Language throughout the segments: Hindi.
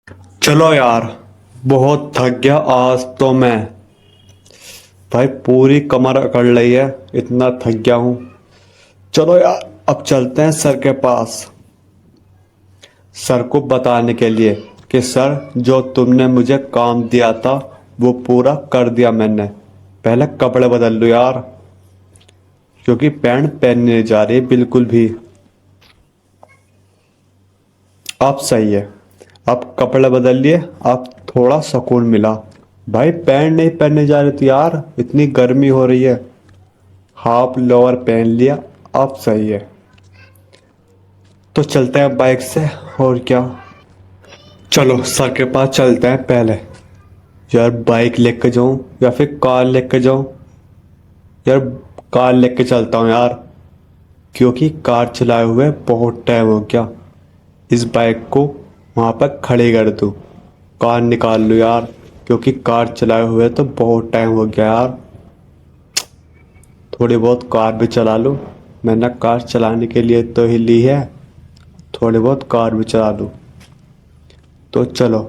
चलो यार, बहुत थक गया आज तो मैं। भाई पूरी कमर अकड़ रही है, इतना थक गया हूँ। चलो यार, अब चलते हैं सर के पास, सर को बताने के लिए कि सर जो तुमने मुझे काम दिया था वो पूरा कर दिया मैंने। पहले कपड़े बदल लो यार, क्योंकि पैंट पहनने नहीं जा रही बिल्कुल भी। अब सही है, अब कपड़े बदल लिए, अब थोड़ा सुकून मिला। भाई पैंट नहीं पहनने जा रही थी यार, इतनी गर्मी हो रही है। हाफ लोअर पहन लिया, अब सही है। तो चलते हैं बाइक से, और क्या। चलो सर के पास चलते हैं पहले। यार बाइक लेके जाऊं या फिर कार लेके जाऊं? यार कार लेके चलता हूँ यार, क्योंकि कार चलाए हुए बहुत टाइम हो गया। इस बाइक को वहां पर खड़ी कर दूं, कार निकाल लूं यार, क्योंकि कार चलाए हुए तो बहुत टाइम हो गया यार। थोड़ी बहुत कार भी चला लूं, मैंने कार चलाने के लिए तो ही ली है। थोड़ी बहुत कार भी चला लूं। तो चलो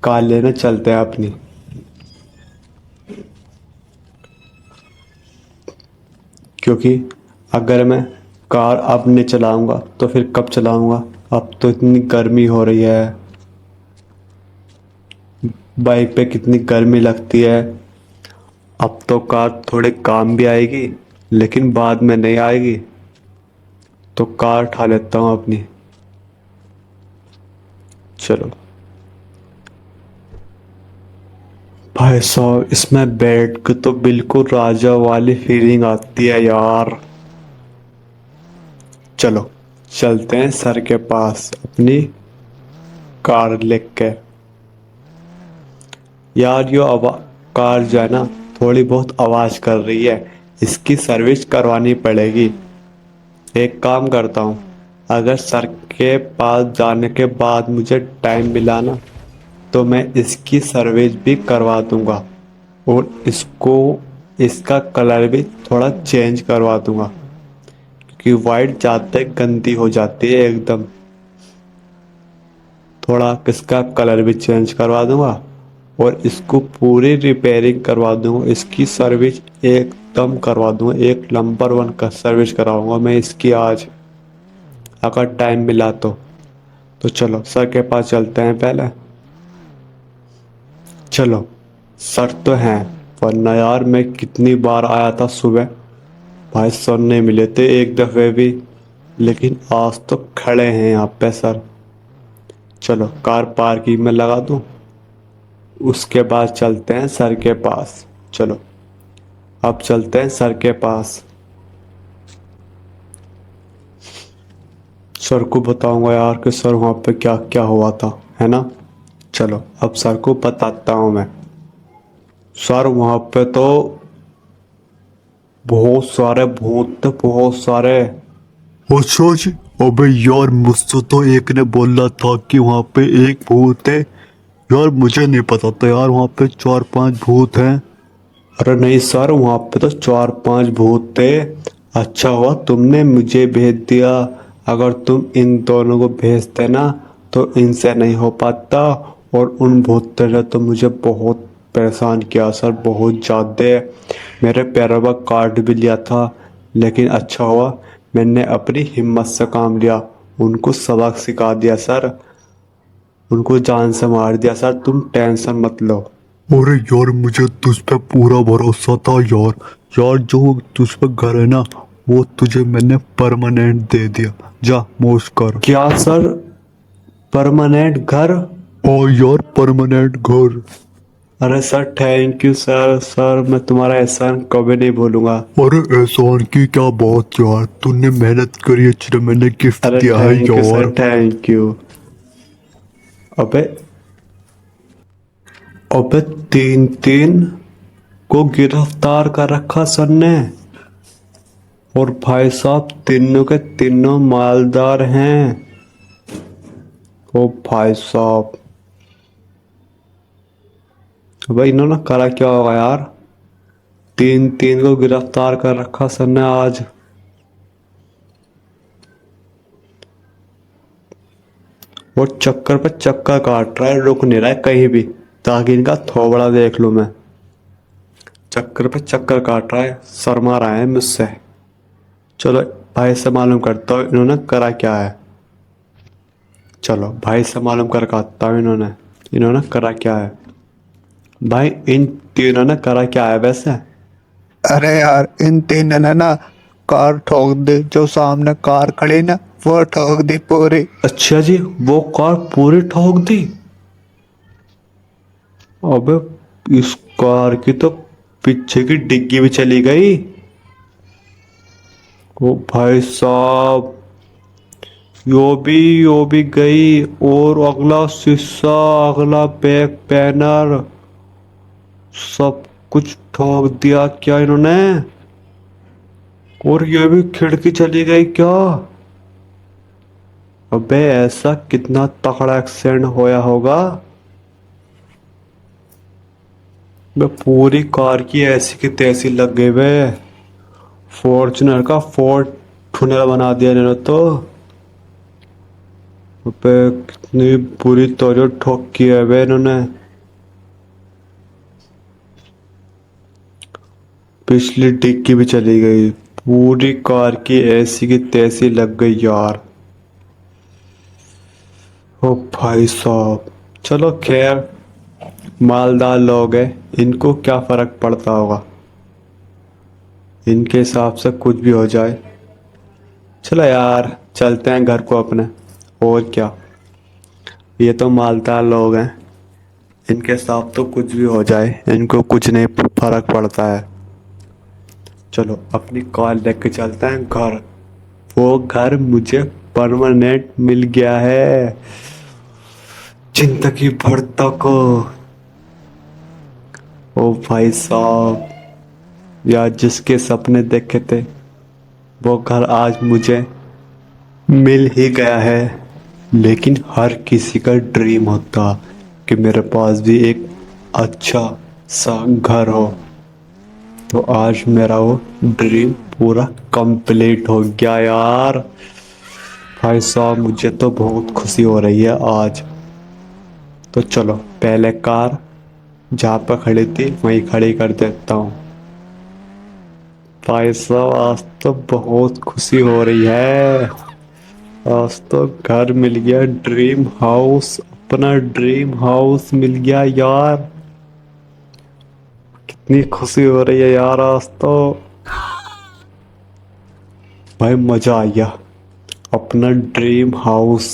कार लेने चलते हैं अपनी। क्योंकि अगर मैं कार अब नहीं चलाऊंगा तो फिर कब चलाऊंगा? अब तो इतनी गर्मी हो रही है, बाइक पे कितनी गर्मी लगती है। अब तो कार थोड़े काम भी आएगी, लेकिन बाद में नहीं आएगी। तो कार उठा लेता हूँ अपनी। चलो भाई साहब, इसमें बैठ के तो बिल्कुल राजा वाली फीलिंग आती है यार। चलो चलते हैं सर के पास अपनी कार लेके। यार यो कार जो है ना, थोड़ी बहुत आवाज कर रही है, इसकी सर्विस करवानी पड़ेगी। एक काम करता हूँ, अगर सर के पास जाने के बाद मुझे टाइम मिला ना, तो मैं इसकी सर्विस भी करवा दूंगा। और इसको, इसका कलर भी थोड़ा चेंज करवा दूंगा, क्योंकि वाइट ज़्यादा गंदी हो जाती है एकदम। थोड़ा इसका कलर भी चेंज करवा दूंगा, और इसको पूरी रिपेयरिंग करवा दूंगा, इसकी सर्विस एकदम करवा दूंगा। एक नंबर वन का सर्विस कराऊंगा मैं इसकी आज, अगर टाइम मिला तो चलो सर के पास चलते हैं पहले। चलो, सर तो हैं, वरना यार मैं कितनी बार आया था सुबह, भाई सर नहीं मिले थे एक दफे भी। लेकिन आज तो खड़े हैं यहाँ पे सर। चलो कार पार्किंग में लगा दूं, उसके बाद चलते हैं सर के पास। चलो अब चलते हैं सर के पास। सर को बताऊंगा यार कि सर वहाँ पे क्या क्या हुआ था, है ना। चलो अब सर को बताता हूँ मैं। सर वहाँ पे तो बहुत सारे भूत थे, बहुत सारे। अच्छा जी। अबे यार, मुझसे तो एक ने बोला था कि वहाँ पे एक भूत है। यार मुझे नहीं पता था यार, वहाँ पे चार पांच भूत हैं। अरे नहीं सर, वहाँ पे तो चार पांच भूत थे। अच्छा हुआ तुमने मुझे भेज दिया, अगर तुम इन दोनों को भेजते ना तो इनसे नहीं हो पाता। और उन भूतों ने तो मुझे बहुत परेशान किया सर, बहुत ज़्यादा। मेरे पैरों पर काट भी लिया था, लेकिन अच्छा हुआ मैंने अपनी हिम्मत से काम लिया, उनको सबक सिखा दिया सर, उनको जान से मार दिया सर, तुम टेंशन मत लो। अरे यार, मुझे तुझ पे पूरा भरोसा था यार। यार जो तुझ पे घर है ना, वो तुझे मैंने परमानेंट दे दिया। जा मौज कर। क्या सर, परमानेंट घर? ओ यार, परमानेंट घर। अरे sir thank you sir, sir मैं तुम्हारा एहसान कभी नहीं भूलूंगा। अरे एहसान की क्या बात यार, तूने मेहनत करी, अच्छी मैंने गिफ्ट अरे दिया है थैंक यू सर, यार थैंक यू। अबे, अबे तीन तीन को गिरफ्तार कर रखा सर ने। और भाई साहब तीनों के तीनों मालदार हैं। ओ भाई साहब, भाई इन्होंने करा क्या होगा यार? तीन तीन को गिरफ्तार कर रखा सर ने आज। वो चक्कर पे चक्कर काट रहा है, रुक नहीं रहा है कहीं भी, ताकि इनका थोबड़ा देख लूं मैं। चक्कर पे चक्कर काट रहा है, शर्मा रहा है मुझसे। चलो भाई से मालूम करता हूँ इन्होंने करा क्या है। चलो भाई से मालूम करके आता हूँ इन्होंने इन्होंने करा क्या है। भाई इन तीनों ने करा क्या है वैसे? अरे यार, इन तीन ने ना कार ठोक दी। जो सामने कार खड़ी ना, वो ठोक दी पूरी। अच्छा जी, वो कार पूरी ठोक दी? अबे इस कार की तो पीछे की डिग्गी भी चली गई। ओ भाई साहब, यो भी गई, और अगला शीशा, अगला बैक पैनल, सब कुछ ठोक दिया क्या इन्होंने? और ये भी खिड़की चली गई क्या? अबे ऐसा कितना तगड़ा एक्सीडेंट होया होगा। बे पूरी कार की ऐसी की तैसी लग गई बे। फॉर्चुनर का फोर्ट ठुनल बना दिया इन्होंने तो। अबे कितनी बुरी तरह ठोक की है बे इन्होंने। पिछली डिग्गी भी चली गई, पूरी कार की ऐसी की तैसी लग गई यार। ओ भाई साहब, चलो खैर, मालदार लोग हैं, इनको क्या फर्क पड़ता होगा, इनके हिसाब से कुछ भी हो जाए। चलो यार चलते हैं घर को अपने, और क्या। ये तो मालदार लोग हैं, इनके साथ तो कुछ भी हो जाए, इनको कुछ नहीं फर्क पड़ता है। चलो अपनी कार लेके चलते हैं घर। वो घर मुझे परमानेंट मिल गया है, जिंदगी भर तक। ओ भाई साहब, यार जिसके सपने देखे थे वो घर आज मुझे मिल ही गया है। लेकिन हर किसी का ड्रीम होता कि मेरे पास भी एक अच्छा सा घर हो। तो आज मेरा वो ड्रीम पूरा कंप्लीट हो गया यार। भाई साहब मुझे तो बहुत खुशी हो रही है आज। तो चलो पहले कार जहाँ पर खड़ी थी वहीं खड़ी कर देता हूँ। भाई साहब आज तो बहुत खुशी हो रही है। आज तो घर मिल गया, ड्रीम हाउस, अपना ड्रीम हाउस मिल गया यार। कितनी खुशी हो रही है यार आज तो। भाई मजा आ गया, अपना ड्रीम हाउस।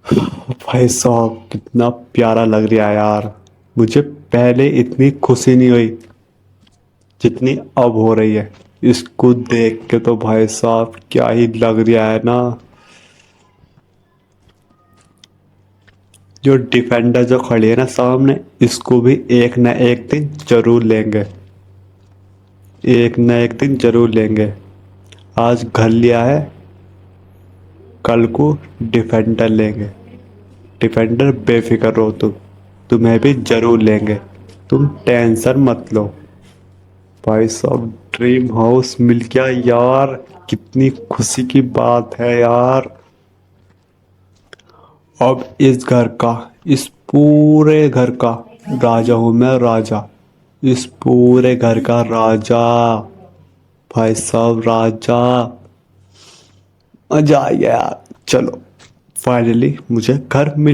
भाई साहब कितना प्यारा लग रहा है यार। मुझे पहले इतनी खुशी नहीं हुई जितनी अब हो रही है। इसको देख के तो भाई साहब क्या ही लग रहा है ना। जो डिफेंडर जो खड़ी है ना सामने, इसको भी एक ना एक दिन जरूर लेंगे, एक ना एक दिन जरूर लेंगे। आज घर लिया है, कल को डिफेंडर लेंगे। डिफेंडर बेफिक्र रहो तुम, तुम्हें भी जरूर लेंगे, तुम टेंशन मत लो। भाई साहब ड्रीम हाउस मिल गया यार, कितनी खुशी की बात है यार। अब इस घर का, इस पूरे घर का राजा हूं मैं, राजा। इस पूरे घर का राजा। भाई साहब राजा, मजा आ गया यार। चलो फाइनली मुझे घर मिल